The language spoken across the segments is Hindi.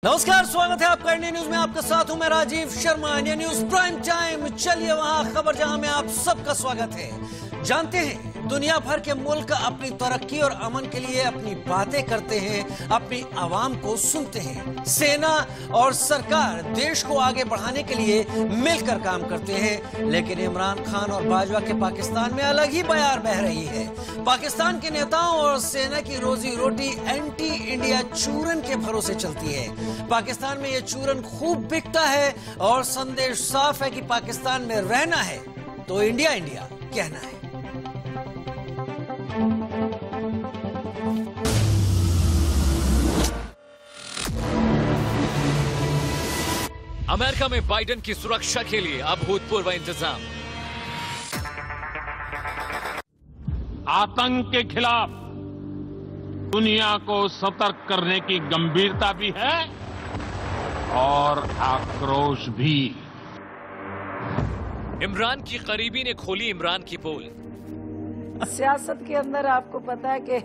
नमस्कार, स्वागत है आपका इंडिया न्यूज में। आपके साथ हूं मैं Rajeev Sharma. India News prime time, चलिए वहां खबर जहां में आप सबका स्वागत है। जानते हैं, दुनिया भर के मुल्क अपनी तरक्की और अमन के लिए अपनी बातें करते हैं, अपनी आवाम को सुनते हैं। सेना और सरकार देश को आगे बढ़ाने के लिए मिलकर काम करते हैं, लेकिन इमरान खान और बाजवा के पाकिस्तान में अलग ही बयार बह रही है। पाकिस्तान के नेताओं और सेना की रोजी रोटी एंटी इंडिया चूरन के भरोसे चलती है। पाकिस्तान में यह चूरन खूब बिकता है और संदेश साफ है कि पाकिस्तान में रहना है तो इंडिया इंडिया कहना है। अमेरिका में बाइडेन की सुरक्षा के लिए अभूतपूर्व इंतजाम। आतंक के खिलाफ दुनिया को सतर्क करने की गंभीरता भी है और आक्रोश भी। इमरान की करीबी ने खोली इमरान की पोल। सियासत के अंदर आपको पता है कि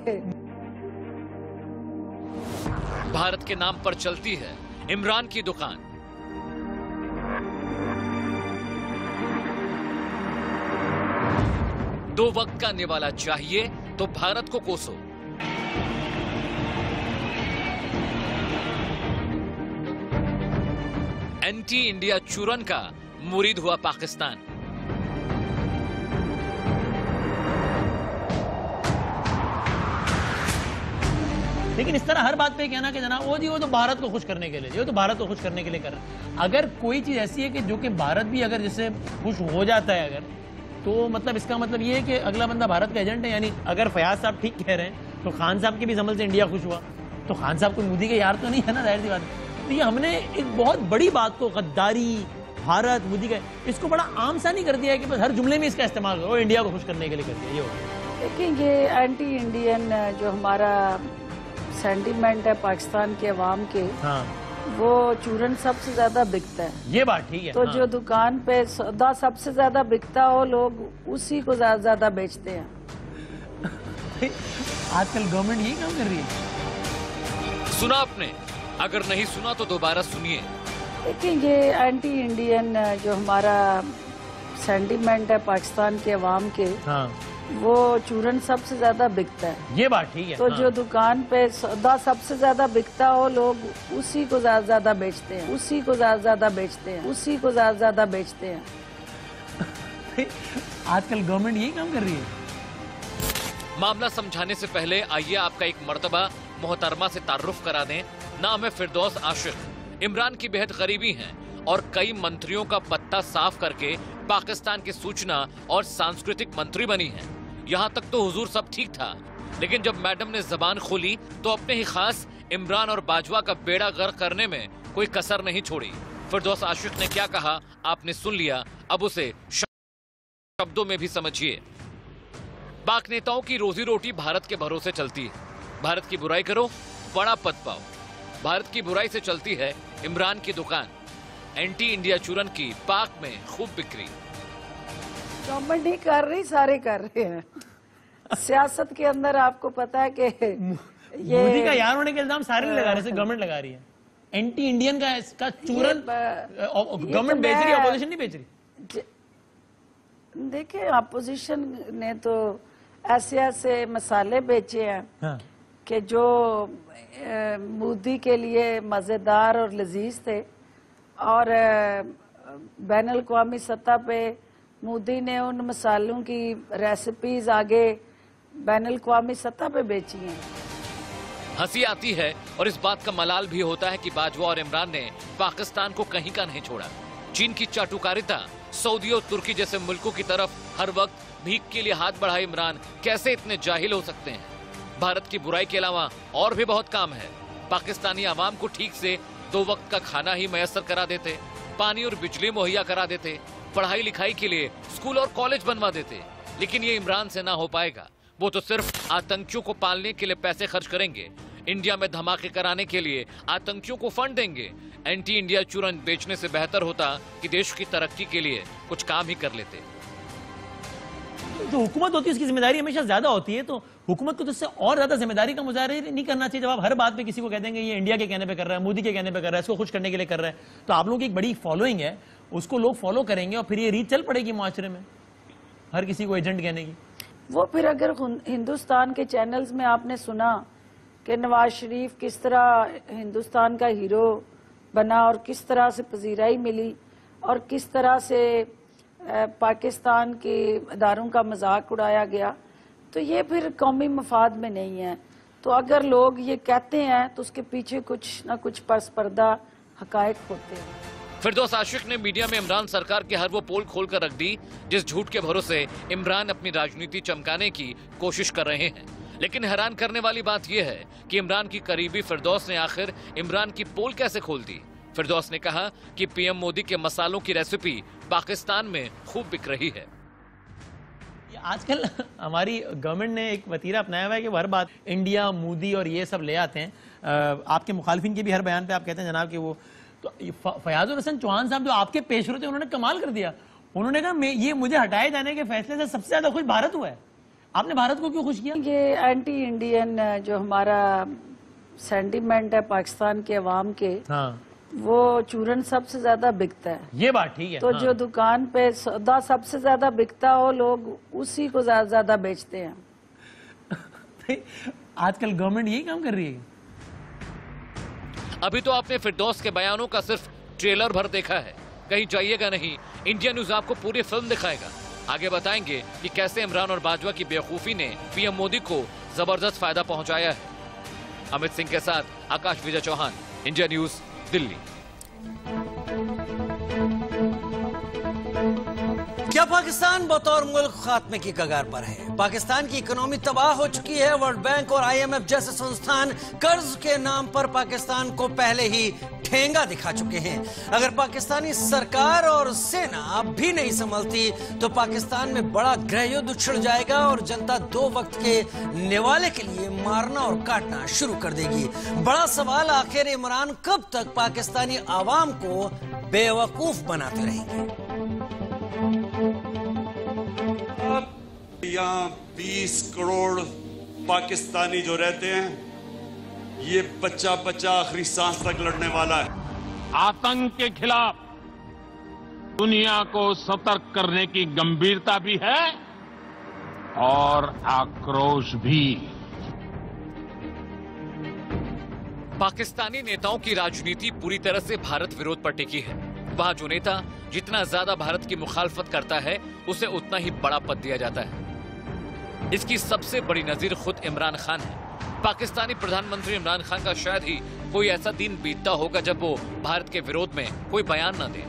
भारत के नाम पर चलती है इमरान की दुकान। दो वक्त का निवाला चाहिए तो भारत को कोसो। एंटी इंडिया चूरन का मुरीद हुआ पाकिस्तान। लेकिन इस तरह हर बात पे कहना कि जनाब वो तो भारत को खुश करने के लिए, वो तो भारत को खुश करने के लिए कर रहे हैं। अगर कोई चीज ऐसी है कि जो कि भारत भी अगर जिससे खुश हो जाता है अगर, तो मतलब इसका मतलब ये है कि अगला बंदा भारत का एजेंट है। यानी अगर फयाज साहब ठीक कह रहे हैं तो खान साहब के भी समझ से इंडिया खुश हुआ, तो खान साहब कोई मोदी के यार तो नहीं है ना, जाहिर सी बात है। तो ये हमने एक बहुत बड़ी बात को, गद्दारी, भारत, मोदी का, इसको बड़ा आम सा नहीं कर दिया है कि बस हर जुमले में इसका इस्तेमाल करो, इंडिया को खुश करने के लिए कर दिया। ये हो देखिए, ये एंटी इंडियन जो हमारा सेंटीमेंट है पाकिस्तान के अवाम के, हाँ, वो चूरन सबसे ज्यादा बिकता है। ये बात ठीक है। तो हाँ। जो दुकान पे सौदा सबसे ज्यादा बिकता हो, लोग उसी को ज्यादा बेचते हैं। आजकल गवर्नमेंट यही काम कर रही है। सुना आपने? अगर नहीं सुना तो दोबारा सुनिए। देखिए, ये एंटी इंडियन जो हमारा सेंटीमेंट है पाकिस्तान के अवाम के, हाँ, वो चूरन सबसे ज्यादा बिकता है। ये बात ठीक है। तो हाँ। जो दुकान पे सौदा सबसे ज्यादा बिकता हो, लोग उसी को ज्यादा बेचते हैं, उसी को ज्यादा बेचते हैं, उसी को ज्यादा बेचते हैं। आजकल गवर्नमेंट यही काम कर रही है। मामला समझाने से पहले आइए आपका एक मर्तबा मोहतरमा से तारुफ करा दें। नाम है फिरदौस आशिक। इमरान की बेहद करीबी हैं और कई मंत्रियों का पत्ता साफ करके पाकिस्तान की सूचना और सांस्कृतिक मंत्री बनी हैं। यहाँ तक तो हुजूर सब ठीक था, लेकिन जब मैडम ने जबान खोली तो अपने ही खास इमरान और बाजवा का बेड़ा गर्क करने में कोई कसर नहीं छोड़ी। फिरदौस आशिक ने क्या कहा आपने सुन लिया, अब उसे शब्दों में भी समझिए। पाक नेताओं की रोजी रोटी भारत के भरोसे चलती है। भारत की बुराई करो, बड़ा पद पाओ। भारत की बुराई से चलती है इमरान की दुकान। एंटी इंडिया चूरन की पाक में खूब बिक्री। गवर्नमेंट नहीं कर रही, सारे कर रहे हैं। सियासत के अंदर आपको पता है कि ये मोदी का यार होने के इल्जाम सारे नहीं लगा रहे, सिर्फ गवर्नमेंट लगा रही है। एंटी इंडियन का इसका चूरन गवर्नमेंट बेच रही है, अपोजिशन नहीं बेच रही। देखिए, अपोजिशन ने तो ऐसे ऐसे मसाले बेचे हैं, हाँ, कि जो मोदी के लिए मजेदार और लजीज थे, और बैनुल अक़वामी सतह पे मोदी ने उन मसालों की रेसिपीज आगे बैनुल अक़वामी सतह पे बेची हैं। हंसी आती है और इस बात का मलाल भी होता है कि बाजवा और इमरान ने पाकिस्तान को कहीं का नहीं छोड़ा। चीन की चाटुकारिता, सऊदी और तुर्की जैसे मुल्कों की तरफ हर वक्त भीख के लिए हाथ बढ़ाए इमरान कैसे इतने जाहिल हो सकते हैं। भारत की बुराई के अलावा और भी बहुत काम है। पाकिस्तानी आवाम को ठीक से 2 वक्त का खाना ही मैसर करा देते, पानी और बिजली मुहैया करा देते, पढ़ाई लिखाई के लिए स्कूल और कॉलेज बनवा देते। लेकिन ये इमरान से ना हो पाएगा। वो तो सिर्फ आतंकियों को पालने के लिए पैसे खर्च करेंगे, इंडिया में धमाके कराने के लिए आतंकियों को फंड देंगे। एंटी इंडिया चूरन बेचने से बेहतर होता कि देश की तरक्की के लिए कुछ काम ही कर लेते। जो हुकूमत होती है उसकी जिम्मेदारी हमेशा ज्यादा होती है, तो हुकूमत को तो इससे और ज्यादा जिम्मेदारी का मुजाहरा नहीं करना चाहिए। जब आप हर बात पे किसी को कह देंगे ये इंडिया के कहने पे कर रहा है, मोदी के कहने पे कर रहा है, इसको खुश करने के लिए कर रहा है, तो आप लोगों की एक बड़ी फॉलोइंग है, उसको लोग फॉलो करेंगे और फिर ये रीच चल पड़ेगी माशरे में हर किसी को एजेंट कहने की। वो फिर अगर हिंदुस्तान के चैनल्स में आपने सुना कि नवाज शरीफ किस तरह हिंदुस्तान का हीरो बना और किस तरह से पजीराई मिली और किस तरह से पाकिस्तान के इदारों का मजाक उड़ाया गया, तो ये फिर कौमी मफाद में नहीं है। तो अगर लोग ये कहते हैं तो उसके पीछे कुछ ना कुछ पस पर्दा हकायक होते हैं। फिरदौस आशिक ने मीडिया में इमरान सरकार के हर वो पोल खोल कर रख दी जिस झूठ के भरोसे इमरान अपनी राजनीति चमकाने की कोशिश कर रहे हैं। लेकिन हैरान करने वाली बात यह है कि इमरान की करीबी फिरदौस ने आखिर इमरान की पोल कैसे खोल दी। फिरदौस ने कहा कि पीएम मोदी के मसालों की रेसिपी पाकिस्तान में खूब बिक रही है। आजकल हमारी गवर्नमेंट ने एक वतीरा अपनाया हुआ है कि वो हर बात इंडिया, मोदी और ये सब ले आते हैं। आपके मुखालिफिन के भी हर बयान पे आप कहते हैं जनाब कि वो तो फयाजुल हसन चौहान साहब जो आपके पेशरो थे उन्होंने कमाल कर दिया। उन्होंने कहा ये मुझे हटाए जाने के फैसले से सबसे ज्यादा खुश भारत हुआ है। आपने भारत को क्यों खुश किया? ये एंटी इंडियन जो हमारा सेंटिमेंट है पाकिस्तान के अवाम के, हाँ, वो चूरन सबसे ज्यादा बिकता है। ये बात ठीक है। तो हाँ, जो दुकान पे सौदा सबसे ज्यादा बिकता हो लोग उसी को ज्यादा बेचते हैं। आजकल गवर्नमेंट यही काम कर रही है। अभी तो आपने फिरदौस के बयानों का सिर्फ ट्रेलर भर देखा है, कहीं जाइएगा नहीं, इंडिया न्यूज आपको पूरी फिल्म दिखाएगा। आगे बताएंगे कि कैसे इमरान और बाजवा की बेवकूफी ने पीएम मोदी को जबरदस्त फायदा पहुंचाया है। अमित सिंह के साथ आकाश विजय चौहान, इंडिया न्यूज, दिल्ली। क्या पाकिस्तान बतौर मुल्क खात्मे की कगार पर है? पाकिस्तान की इकोनॉमी तबाह हो चुकी है। वर्ल्ड बैंक और आईएमएफ जैसे संस्थान कर्ज के नाम पर पाकिस्तान को पहले ही ठेंगा दिखा चुके हैं। अगर पाकिस्तानी सरकार और सेना अब भी नहीं संभलती तो पाकिस्तान में बड़ा गृह युद्ध छिड़ जाएगा और जनता 2 वक्त के निवाले के लिए मारना और काटना शुरू कर देगी। बड़ा सवाल, आखिर इमरान कब तक पाकिस्तानी आवाम को बेवकूफ बनाते रहेंगे? यहाँ 20 करोड़ पाकिस्तानी जो रहते हैं, ये बच्चा आखिरी सांस तक लड़ने वाला है। आतंक के खिलाफ दुनिया को सतर्क करने की गंभीरता भी है और आक्रोश भी। पाकिस्तानी नेताओं की राजनीति पूरी तरह से भारत विरोध पर टिकी है। वहाँ जो नेता जितना ज्यादा भारत की मुखालफत करता है उसे उतना ही बड़ा पद दिया जाता है। इसकी सबसे बड़ी नजीर खुद इमरान खान है। पाकिस्तानी प्रधानमंत्री इमरान खान का शायद ही कोई ऐसा दिन बीतता होगा जब वो भारत के विरोध में कोई बयान न दे।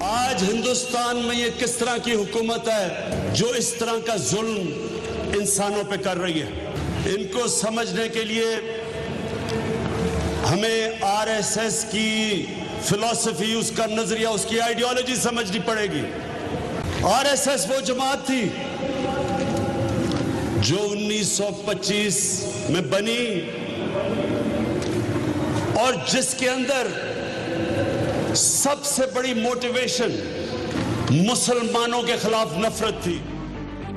आज हिंदुस्तान में ये किस तरह की हुकूमत है जो इस तरह का जुल्म इंसानों पे कर रही है? इनको समझने के लिए हमें आरएसएस की फिलॉसफी, उसका नजरिया, उसकी आइडियोलॉजी समझनी पड़ेगी। आरएसएस वो जमात थी जो 1925 में बनी और जिसके अंदर सबसे बड़ी मोटिवेशन मुसलमानों के खिलाफ नफरत थी।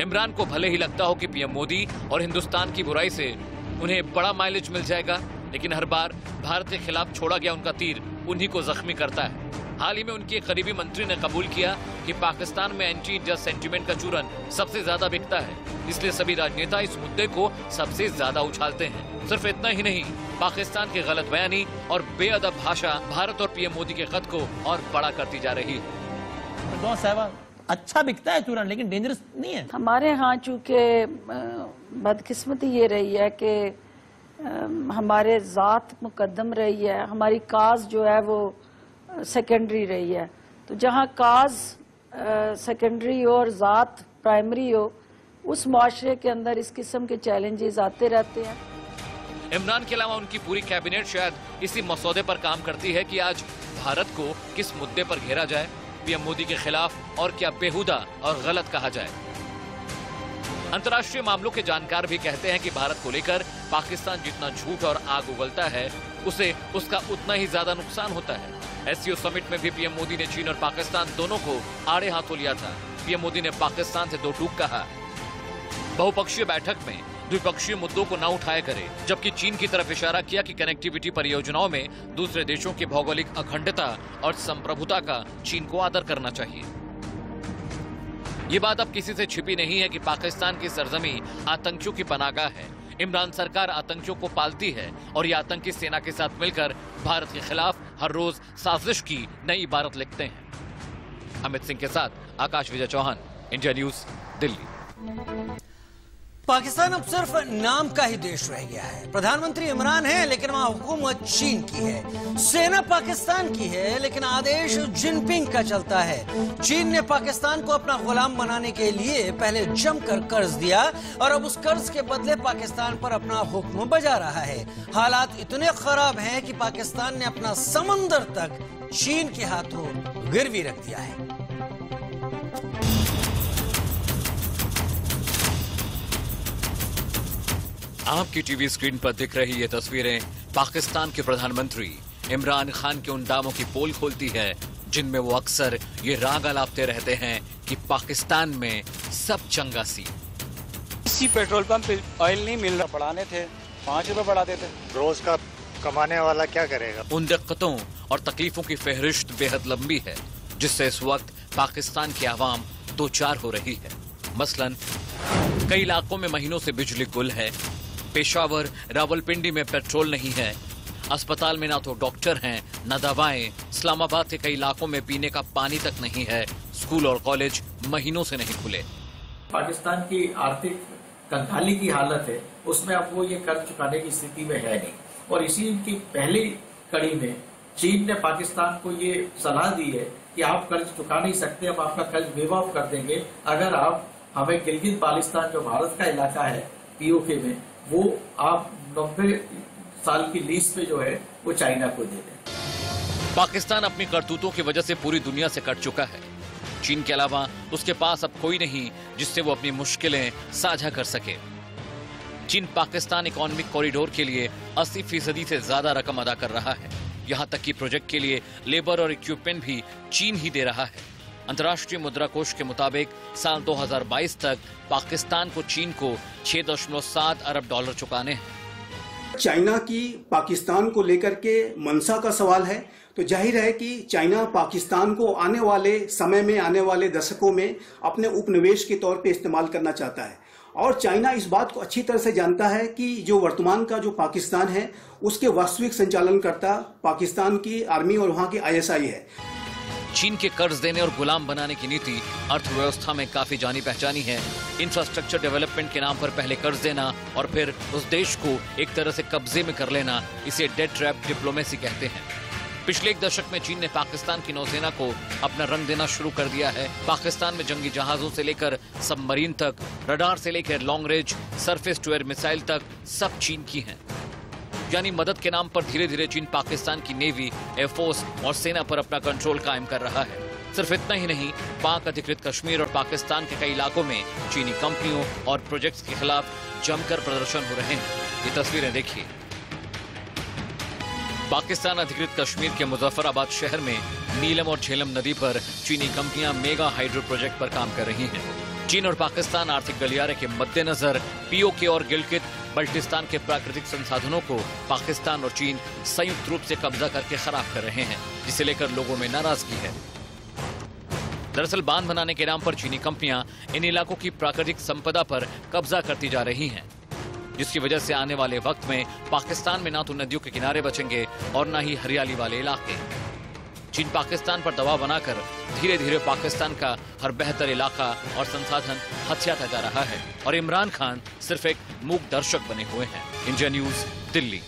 इमरान को भले ही लगता हो कि पीएम मोदी और हिंदुस्तान की बुराई से उन्हें बड़ा माइलेज मिल जाएगा, लेकिन हर बार भारत के खिलाफ छोड़ा गया उनका तीर उन्हीं को जख्मी करता है। हाल ही में उनके करीबी मंत्री ने कबूल किया कि पाकिस्तान में एंटी इंडिया सेंटीमेंट का चूरन सबसे ज्यादा बिकता है, इसलिए सभी राजनेता इस मुद्दे को सबसे ज्यादा उछालते हैं। सिर्फ इतना ही नहीं, पाकिस्तान की गलत बयानी और बेअदब भाषा भारत और पीएम मोदी के कद को और बड़ा करती जा रही है। अच्छा बिकता है चूरन, लेकिन डेंजरस नहीं है। हमारे यहाँ चूंकि बदकिस्मती ये रही है कि हमारे जात मुकद्दम रही है, हमारी काज जो है वो सेकेंडरी रही है। तो जहाँ काज सेकेंडरी हो और जात प्राइमरी हो, उस मुआशरे के अंदर इस किस्म के चैलेंजेस आते रहते हैं। इमरान के अलावा उनकी पूरी कैबिनेट शायद इसी मसौदे पर काम करती है कि आज भारत को किस मुद्दे पर घेरा जाए, पीएम मोदी के खिलाफ और क्या बेहुदा और गलत कहा जाए। अंतर्राष्ट्रीय मामलों के जानकार भी कहते हैं कि भारत को लेकर पाकिस्तान जितना झूठ और आग उगलता है उसे उसका उतना ही ज्यादा नुकसान होता है। एससीओ समिट में भी पीएम मोदी ने चीन और पाकिस्तान दोनों को आड़े हाथों लिया था। पीएम मोदी ने पाकिस्तान से दो टूक कहा। बहुपक्षीय बैठक में द्विपक्षीय मुद्दों को न उठाया करे, जबकि चीन की तरफ इशारा किया कि कनेक्टिविटी परियोजनाओं में दूसरे देशों की भौगोलिक अखंडता और संप्रभुता का चीन को आदर करना चाहिए। ये बात अब किसी से छिपी नहीं है कि पाकिस्तान की सरजमी आतंकियों की पनाहगाह है। इमरान सरकार आतंकियों को पालती है और ये आतंकी सेना के साथ मिलकर भारत के खिलाफ हर रोज साजिश की नई इबारत लिखते हैं। अमित सिंह के साथ आकाश विजय चौहान, इंडिया न्यूज, दिल्ली। पाकिस्तान अब सिर्फ नाम का ही देश रह गया है। प्रधानमंत्री इमरान है लेकिन वहां हुकूमत चीन की है। सेना पाकिस्तान की है लेकिन आदेश जिनपिंग का चलता है। चीन ने पाकिस्तान को अपना गुलाम बनाने के लिए पहले जमकर कर्ज दिया और अब उस कर्ज के बदले पाकिस्तान पर अपना हुक्म बजा रहा है। हालात इतने खराब हैं कि पाकिस्तान ने अपना समंदर तक चीन के हाथों गिरवी रख दिया है। आपकी टीवी स्क्रीन पर दिख रही ये तस्वीरें पाकिस्तान के प्रधानमंत्री इमरान खान के उन दावों की पोल खोलती है जिनमें वो अक्सर ये राग अलापते रहते हैं कि पाकिस्तान में सब चंगा सी। इसी पेट्रोल पंप पे ऑयल नहीं मिल रहा, बढ़ाने थे 5 रुपए बढ़ाते थे। रोज का कमाने वाला क्या करेगा? उन दिक्कतों और तकलीफों की फहरिस्त बेहद लंबी है जिससे इस वक्त पाकिस्तान की आवाम दो चार हो रही है। मसलन कई इलाकों में महीनों से बिजली गुल है, पेशावर रावलपिंडी में पेट्रोल नहीं है, अस्पताल में ना तो डॉक्टर हैं न दवाएं, इस्लामाबाद के कई इलाकों में पीने का पानी तक नहीं है, स्कूल और कॉलेज महीनों से नहीं खुले। पाकिस्तान की आर्थिक कंगाली की हालत है, उसमें अब वो ये कर्ज चुकाने की स्थिति में है नहीं। और इसी की पहली कड़ी में चीन ने पाकिस्तान को ये सलाह दी है कि आप कर्ज चुका नहीं सकते, हम आपका कर्ज वेव ऑफ कर देंगे अगर आप हमें गिलगित बाल्टिस्तान जो भारत का इलाका है पीओके में, वो आप 90 साल की लीज पे जो है वो चाइना को दे दें। पाकिस्तान अपनी करतूतों की वजह से पूरी दुनिया से कट चुका है। चीन के अलावा उसके पास अब कोई नहीं जिससे वो अपनी मुश्किलें साझा कर सके। चीन पाकिस्तान इकोनॉमिक कॉरिडोर के लिए 80% से ज्यादा रकम अदा कर रहा है। यहाँ तक कि प्रोजेक्ट के लिए लेबर और इक्विपमेंट भी चीन ही दे रहा है। अंतर्राष्ट्रीय मुद्रा कोष के मुताबिक साल 2022 तक पाकिस्तान को चीन को 6.7 अरब डॉलर चुकाने हैं। चाइना की पाकिस्तान को लेकर के मंशा का सवाल है तो जाहिर है कि चाइना पाकिस्तान को आने वाले समय में, आने वाले दशकों में अपने उपनिवेश के तौर पे इस्तेमाल करना चाहता है। और चाइना इस बात को अच्छी तरह से जानता है कि जो वर्तमान का जो पाकिस्तान है उसके वास्तविक संचालनकर्ता पाकिस्तान की आर्मी और वहाँ की ISI है। चीन के कर्ज देने और गुलाम बनाने की नीति अर्थव्यवस्था में काफी जानी पहचानी है। इंफ्रास्ट्रक्चर डेवलपमेंट के नाम पर पहले कर्ज देना और फिर उस देश को एक तरह से कब्जे में कर लेना, इसे डेट ट्रैप डिप्लोमेसी कहते हैं। पिछले एक दशक में चीन ने पाकिस्तान की नौसेना को अपना रंग देना शुरू कर दिया है। पाकिस्तान में जंगी जहाजों से लेकर सबमरीन तक, रडार से लेकर long range surface to air missile तक सब चीन की हैं। यानी मदद के नाम पर धीरे धीरे चीन पाकिस्तान की नेवी, एयरफोर्स और सेना पर अपना कंट्रोल कायम कर रहा है। सिर्फ इतना ही नहीं, पाक अधिकृत कश्मीर और पाकिस्तान के कई इलाकों में चीनी कंपनियों और प्रोजेक्ट्स के खिलाफ जमकर प्रदर्शन हो रहे हैं। ये तस्वीरें देखिए। पाकिस्तान अधिकृत कश्मीर के मुजफ्फराबाद शहर में नीलम और झेलम नदी पर चीनी कंपनियां मेगा हाइड्रो प्रोजेक्ट पर काम कर रही हैं। चीन और पाकिस्तान आर्थिक गलियारे के मद्देनजर पीओके और गिलगित बल्टिस्तान के प्राकृतिक संसाधनों को पाकिस्तान और चीन संयुक्त रूप से कब्जा करके खराब कर रहे हैं, जिसे लेकर लोगों में नाराजगी है। दरअसल बांध बनाने के नाम पर चीनी कंपनियां इन इलाकों की प्राकृतिक संपदा पर कब्जा करती जा रही हैं, जिसकी वजह से आने वाले वक्त में पाकिस्तान में ना तो नदियों के किनारे बचेंगे और ना ही हरियाली वाले इलाके। चीन पाकिस्तान पर दबाव बनाकर धीरे धीरे पाकिस्तान का हर बेहतर इलाका और संसाधन हथियाता जा रहा है और इमरान खान सिर्फ एक मूक दर्शक बने हुए हैं। India news, Delhi.